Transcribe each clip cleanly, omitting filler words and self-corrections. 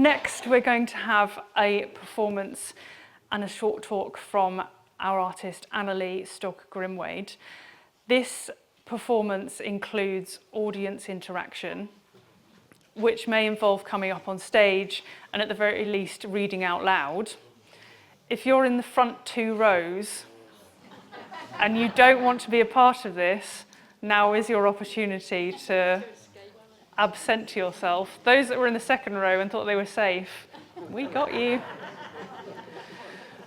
Next, we're going to have a performance and a short talk from our artist Annelie Stokke Grimwade. This performance includes audience interaction, which may involve coming up on stage and at the very least reading out loud. If you're in the front 2 rows and you don't want to be a part of this, now is your opportunity to absent yourself. Those that were in the 2nd row and thought they were safe, we got you.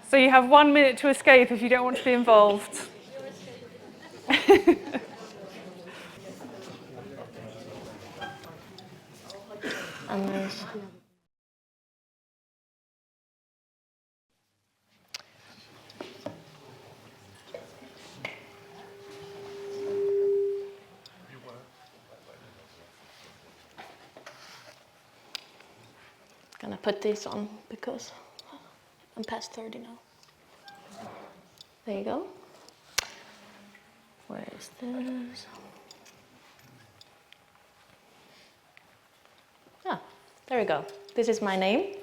So you have 1 minute to escape if you don't want to be involved. Gonna put this on because I'm past 30 now. There you go. Where is this? Ah, there we go. This is my name,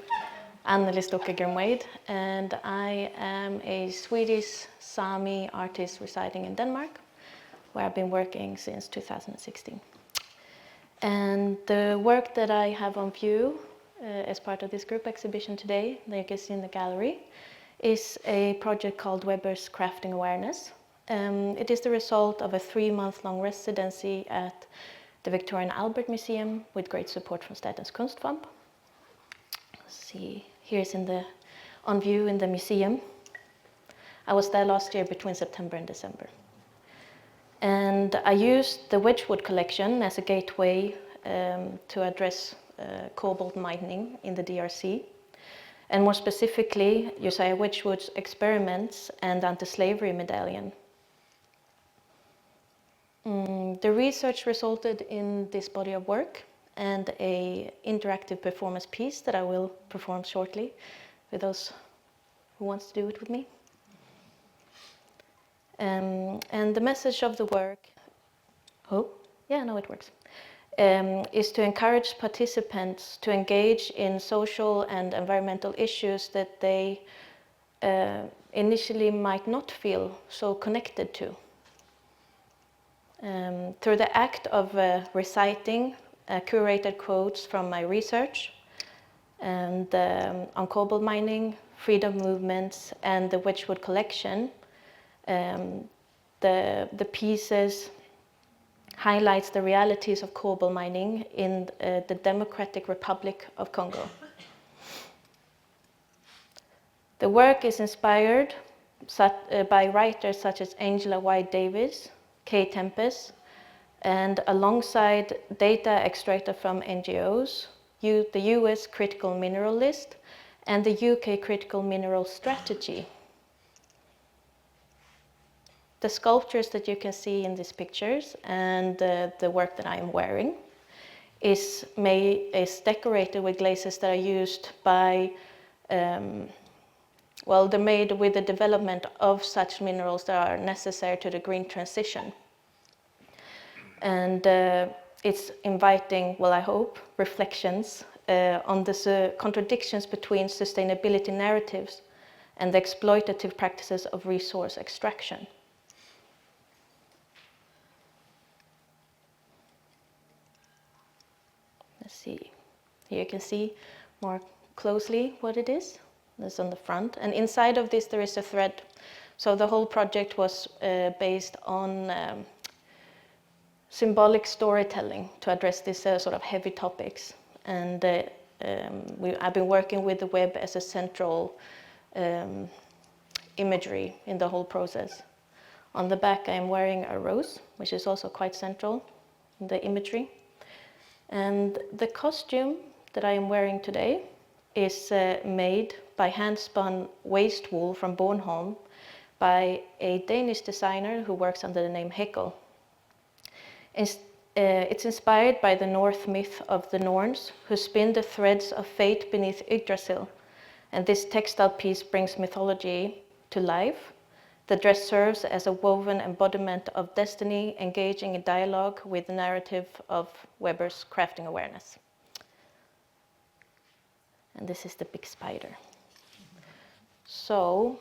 Annelie Stokke Grimwade, and I am a Swedish Sami artist residing in Denmark, where I've been working since 2016. And the work that I have on view as part of this group exhibition today, that you can see in the gallery, is a project called Weber's Crafting Awareness. It is the result of a 3-month-long residency at the Victoria and Albert Museum with great support from Statens Kunstfond. See, here's on view in the museum. I was there last year between September and December. And I used the Wedgwood collection as a gateway to address cobalt mining in the DRC, and more specifically, Josiah Wedgwood's experiments and anti-slavery medallion. The research resulted in this body of work and an interactive performance piece that I will perform shortly for those who want to do it with me. And the message of the work, it works, is to encourage participants to engage in social and environmental issues that they initially might not feel so connected to. Through the act of reciting curated quotes from my research and on cobalt mining, freedom movements, and the Wedgwood collection, the pieces highlights the realities of cobalt mining in the Democratic Republic of Congo. The work is inspired by writers such as Angela White Davis, Kay Tempest, and alongside data extracted from NGOs, the US Critical Mineral List, and the UK Critical Mineral Strategy. The sculptures that you can see in these pictures and the work that I am wearing is decorated with glazes that are used by, they're made with the development of such minerals that are necessary to the green transition. And it's inviting, I hope, reflections on the contradictions between sustainability narratives and the exploitative practices of resource extraction. Let's see, here you can see more closely what it is. That's on the front, and inside of this there is a thread. So the whole project was based on symbolic storytelling to address these sort of heavy topics. And I've been working with the web as a central imagery in the whole process. On the back I am wearing a rose, which is also quite central in the imagery. And the costume that I am wearing today is made by hand-spun waste wool from Bornholm by a Danish designer who works under the name Heckel. It's inspired by the Norse myth of the Norns, who spin the threads of fate beneath Yggdrasil. And this textile piece brings mythology to life. The dress serves as a woven embodiment of destiny, engaging in dialogue with the narrative of Weber's crafting awareness. and this is the big spider. So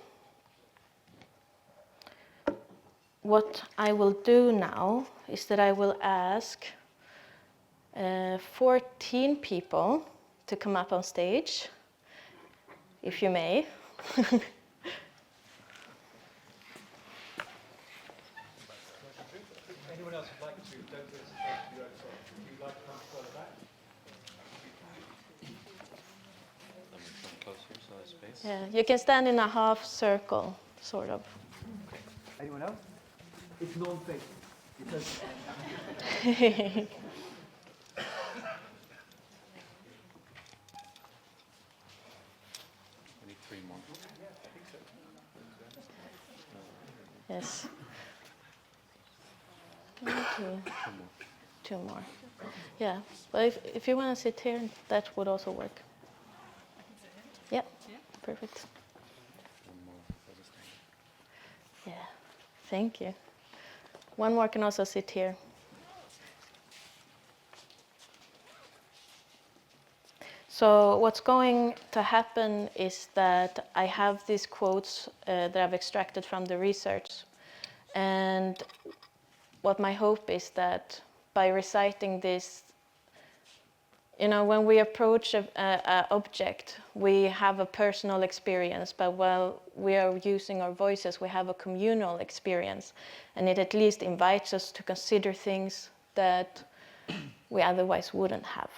what I will do now is that I will ask 14 people to come up on stage, if you may. Anyone else would like to? Don't do this first. Would you like to come further back? Closer, so there's space. Yeah, you can stand in a half circle, sort of. Anyone else? It's non-facing. It's okay. We need 3 more. Yes. 1, 2, 2 more. Yeah, but if you want to sit here, that would also work. Yeah, perfect. 1 more for the stand. Yeah, thank you. One more can also sit here. So what's going to happen is that I have these quotes that I've extracted from the research. And what my hope is that by reciting this, you know, when we approach a object, we have a personal experience, but while we are using our voices, we have a communal experience. And it at least invites us to consider things that we otherwise wouldn't have.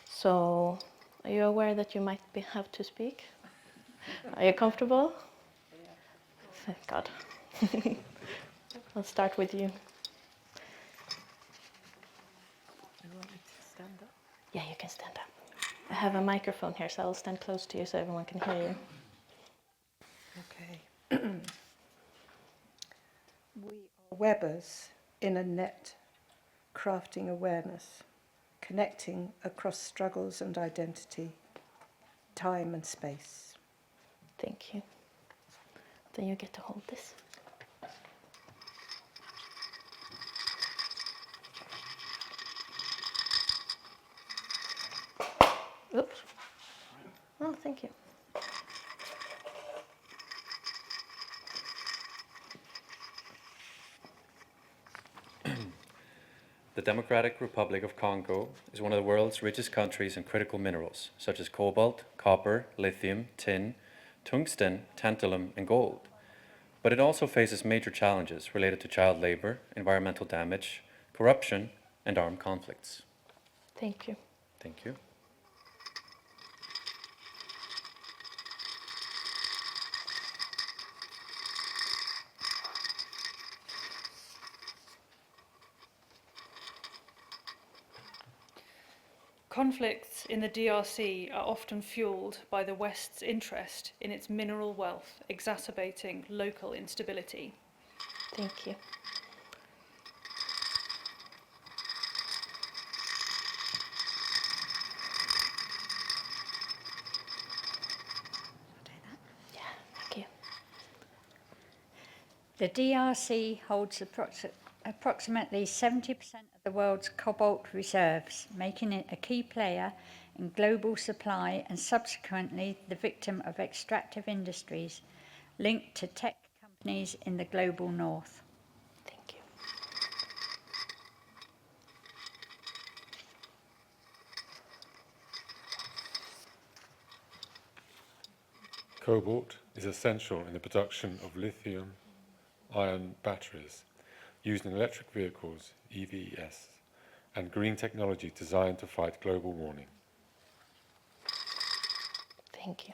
So, are you aware that you might have to speak? Are you comfortable? Thank God. I'll start with you. Stand up. Yeah, you can stand up. I have a microphone here, so I'll stand close to you so everyone can hear you. Okay. We are webbers in a net, crafting awareness, connecting across struggles and identity, time and space. Thank you. Then you get to hold this. Oops. Oh, thank you. The Democratic Republic of Congo is one of the world's richest countries in critical minerals, such as cobalt, copper, lithium, tin, tungsten, tantalum, and gold. But it also faces major challenges related to child labor, environmental damage, corruption, and armed conflicts. Thank you. Thank you. Conflicts in the DRC are often fueled by the West's interest in its mineral wealth, exacerbating local instability. Thank you. Yeah, thank you. The DRC holds approximately 70% of the world's cobalt reserves, making it a key player in global supply and subsequently the victim of extractive industries linked to tech companies in the global north. Thank you. Cobalt is essential in the production of lithium-ion batteries used in electric vehicles, EVs, and green technology designed to fight global warming. Thank you.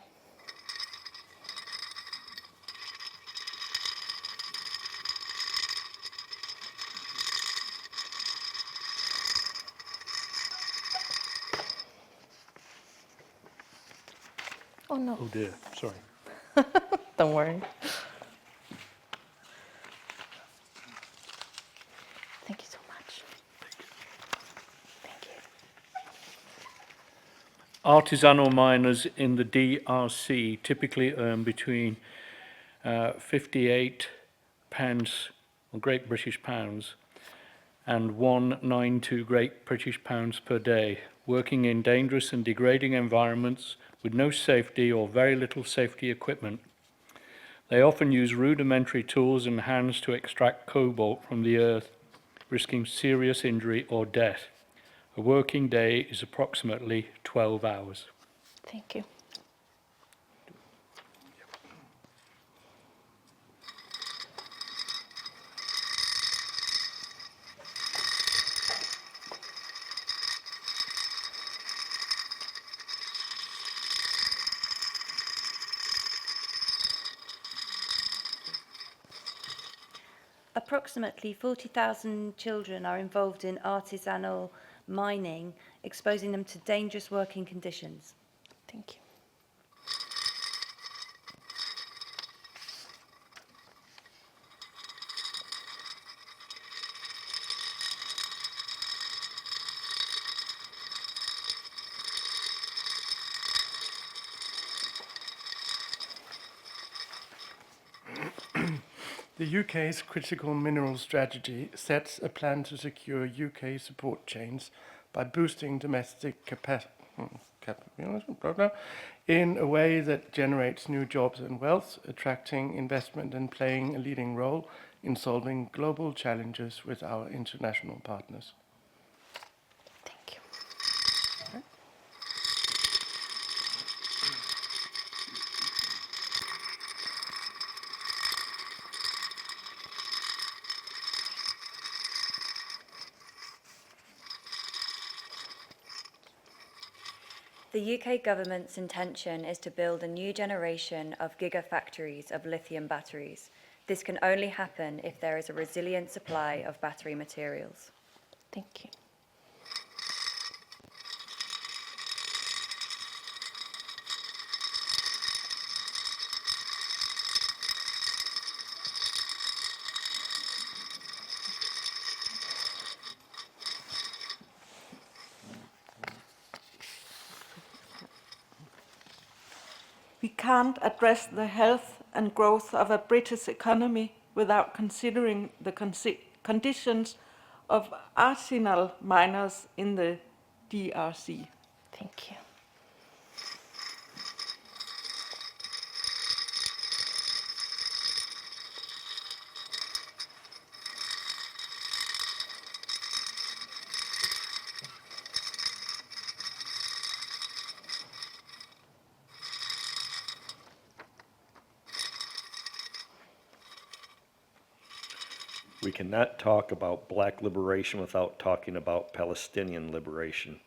Oh no. Oh dear, sorry. Don't worry. Thank you so much. Thank you. Artisanal miners in the DRC typically earn between 58 pounds, or Great British pounds, and 192 Great British pounds per day working in dangerous and degrading environments with no safety or very little safety equipment. They often use rudimentary tools and hands to extract cobalt from the earth, risking serious injury or death. A working day is approximately 12 hours. Thank you. Approximately 40,000 children are involved in artisanal mining, exposing them to dangerous working conditions. Thank you. The UK's critical mineral strategy sets a plan to secure UK support chains by boosting domestic capacity in a way that generates new jobs and wealth, attracting investment and playing a leading role in solving global challenges with our international partners. Thank you. The UK government's intention is to build a new generation of gigafactories of lithium batteries. This can only happen if there is a resilient supply of battery materials. Thank you. We can't address the health and growth of a British economy without considering the conditions of artisanal miners in the DRC. Thank you. We cannot talk about black liberation without talking about Palestinian liberation.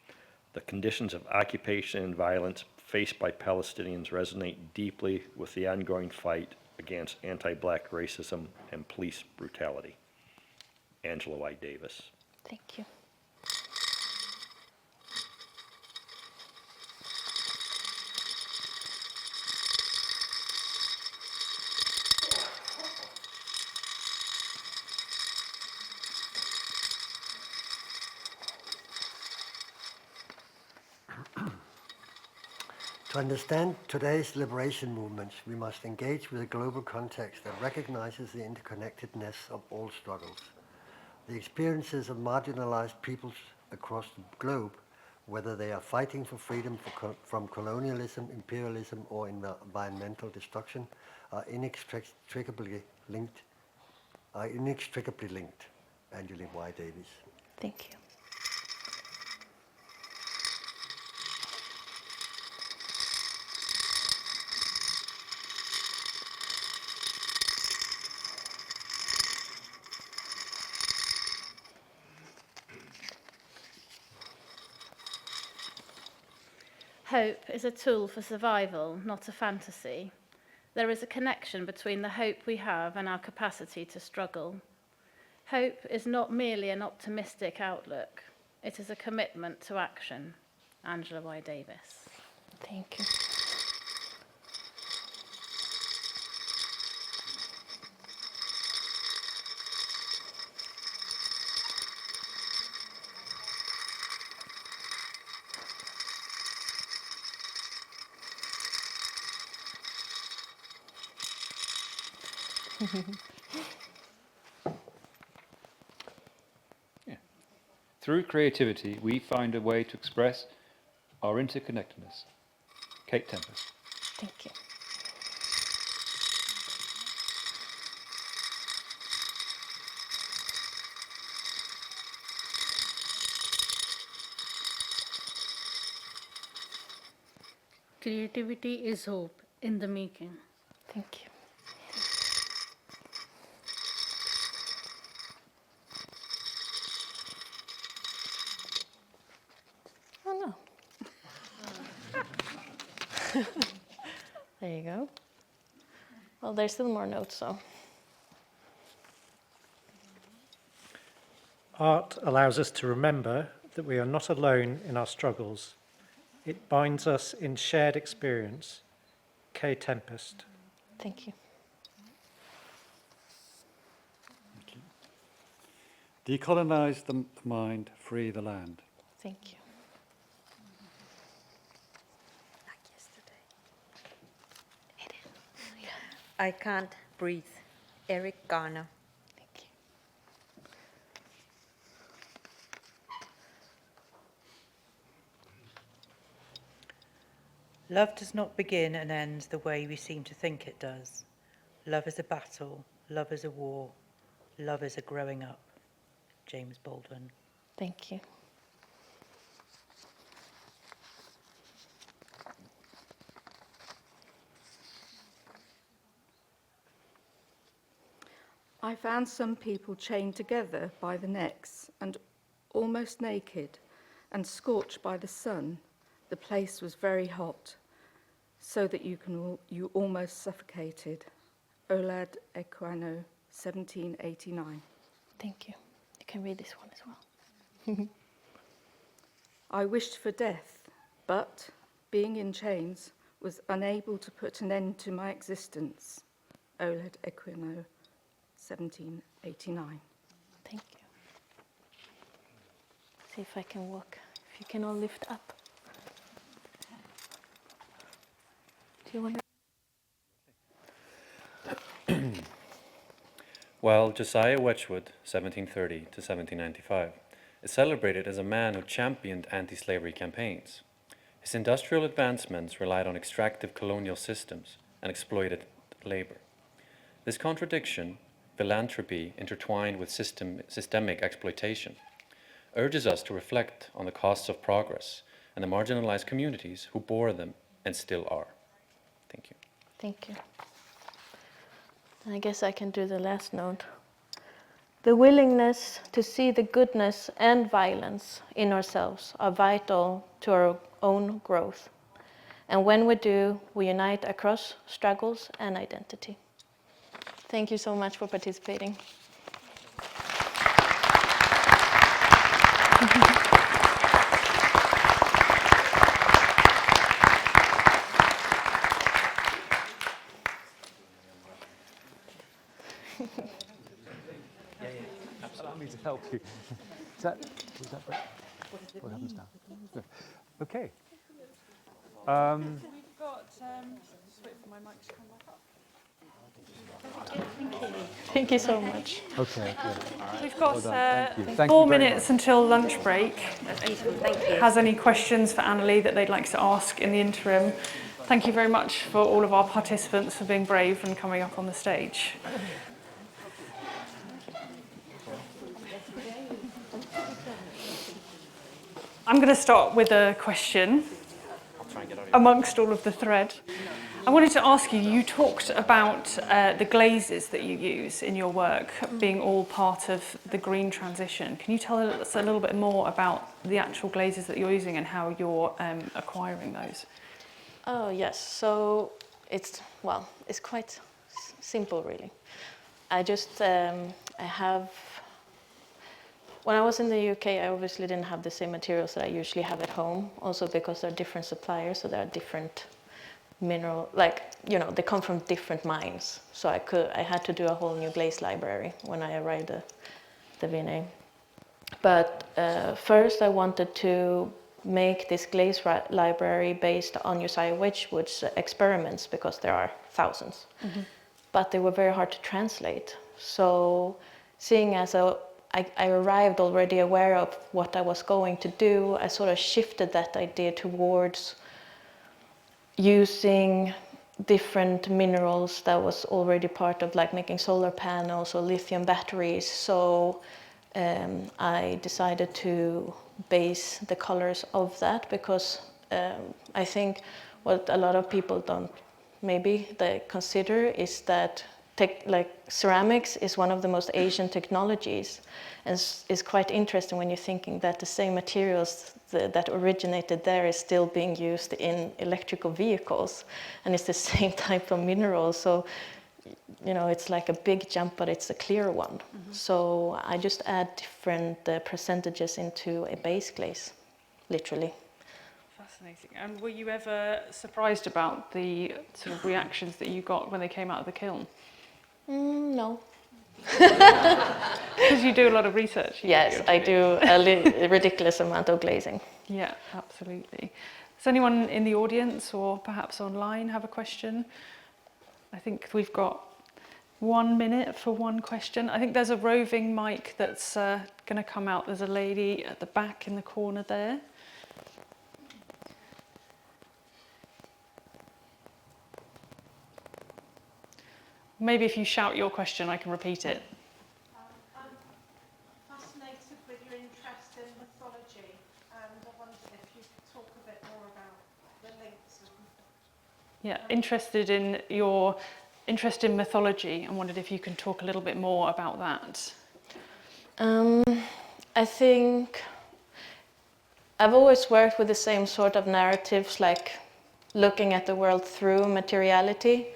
The conditions of occupation and violence faced by Palestinians resonate deeply with the ongoing fight against anti-black racism and police brutality. Angela Y. Davis. Thank you. To understand today's liberation movements, we must engage with a global context that recognizes the interconnectedness of all struggles. The experiences of marginalized peoples across the globe, whether they are fighting for freedom from colonialism, imperialism, or environmental destruction, are inextricably linked. Annelie Y. Davis. Thank you. Hope is a tool for survival, not a fantasy. There is a connection between the hope we have and our capacity to struggle. Hope is not merely an optimistic outlook. It is a commitment to action. Angela Y. Davis. Thank you. Through creativity, we find a way to express our interconnectedness. Kate Tempest. Thank you. Creativity is hope in the making. Thank you. Oh no. There you go. Well, there's still more notes, so. Art allows us to remember that we are not alone in our struggles. It binds us in shared experience. K. Tempest. Thank you. Decolonize the mind, free the land. Thank you. I Can't Breathe, Eric Garner. Thank you. Love does not begin and end the way we seem to think it does. Love is a battle, love is a war, love is a growing up. James Baldwin. Thank you. I found some people chained together by the necks and almost naked and scorched by the sun. The place was very hot, so that you almost suffocated. Olad Equano, 1789. Thank you. You can read this one as well. I wished for death, but, being in chains, was unable to put an end to my existence. Olad Equino, 1789. Thank you. See if I can walk. If you can all lift up. Do you want to? While Josiah Wedgwood, 1730 to 1795, is celebrated as a man who championed anti-slavery campaigns, his industrial advancements relied on extractive colonial systems and exploited labor. This contradiction, philanthropy intertwined with systemic exploitation, urges us to reflect on the costs of progress and the marginalized communities who bore them and still are. Thank you. Thank you. I guess I can do the last note. The willingness to see the goodness and violence in ourselves are vital to our own growth. And when we do, we unite across struggles and identity. Thank you so much for participating. Allow me to help you. Was that break? What happens now? Good. Okay. We've got, just wait for my mic to come back up. Thank you so much. Okay, good. We've got Thank 4 you very minutes until lunch break. Thank you. Has any questions for Annelie that they'd like to ask in the interim? Thank you very much for all of our participants for being brave and coming up on the stage. I'm going to start with a question amongst all of the thread. I wanted to ask you, you talked about the glazes that you use in your work being all part of the green transition. Can you tell us a little bit more about the actual glazes that you're using and how you're acquiring those? Oh, yes. So it's quite simple, really. When I was in the UK, I obviously didn't have the same materials that I usually have at home, also because they're different suppliers, so there are different mineral, they come from different mines. So I had to do a whole new glaze library when I arrived at the V&A. But first I wanted to make this glaze library based on Josiah Wedgwood's experiments, because there are thousands. Mm-hmm. But they were very hard to translate. So seeing as I arrived already aware of what I was going to do. I sort of shifted that idea towards using different minerals that was already part of like making solar panels or lithium batteries. So I decided to base the colors of that because I think what a lot of people don't maybe they consider is that like ceramics is one of the most Asian technologies, and it's quite interesting when you're thinking that the same materials that originated there is still being used in electrical vehicles, and it's the same type of mineral. So, you know, it's like a big jump, but it's a clear one. Mm-hmm. So I just add different percentages into a base glaze, literally. Fascinating. And were you ever surprised about the sort of reactions that you got when they came out of the kiln? No. Because you do a lot of research. Yes, I do a ridiculous amount of glazing. Yeah, absolutely. Does anyone in the audience or perhaps online have a question? I think we've got 1 minute for one question. I think there's a roving mic that's going to come out. There's a lady at the back in the corner there. Maybe if you shout your question, I can repeat it. I'm fascinated with your interest in mythology, and I wondered if you could talk a bit more about the links. Yeah, interested in your interest in mythology, and wondered if you can talk a little bit more about that. I think I've always worked with the same sort of narratives, like looking at the world through materiality.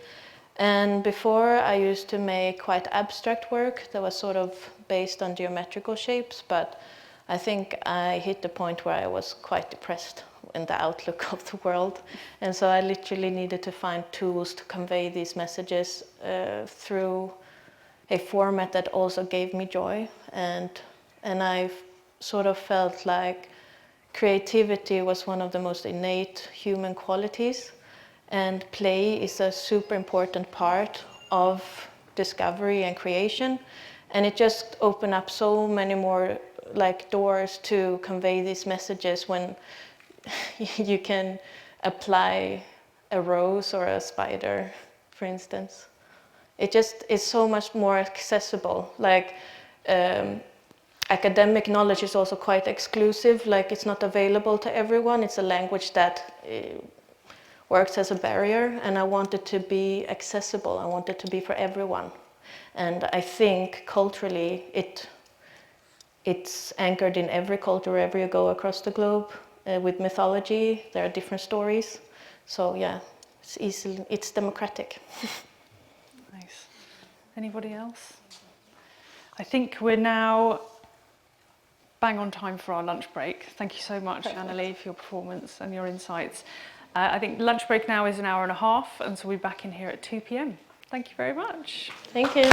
And before, I used to make quite abstract work that was sort of based on geometrical shapes, but I think I hit the point where I was quite depressed in the outlook of the world. And so I literally needed to find tools to convey these messages through a format that also gave me joy. And I sort of felt like creativity was one of the most innate human qualities. And play is a super important part of discovery and creation. And it just opened up so many more like doors to convey these messages when you can apply a rose or a spider, for instance. It just is so much more accessible. Like academic knowledge is also quite exclusive, like it's not available to everyone. It's a language that works as a barrier, and I want it to be accessible. I want it to be for everyone. And I think culturally it's anchored in every culture wherever you go across the globe. With mythology, there are different stories. So yeah, it's democratic. Nice. Anybody else? I think we're now bang on time for our lunch break. Thank you so much, Annelie, for your performance and your insights. I think lunch break now is an hour and a half, and so we'll be back in here at 2 p.m. Thank you very much. Thank you.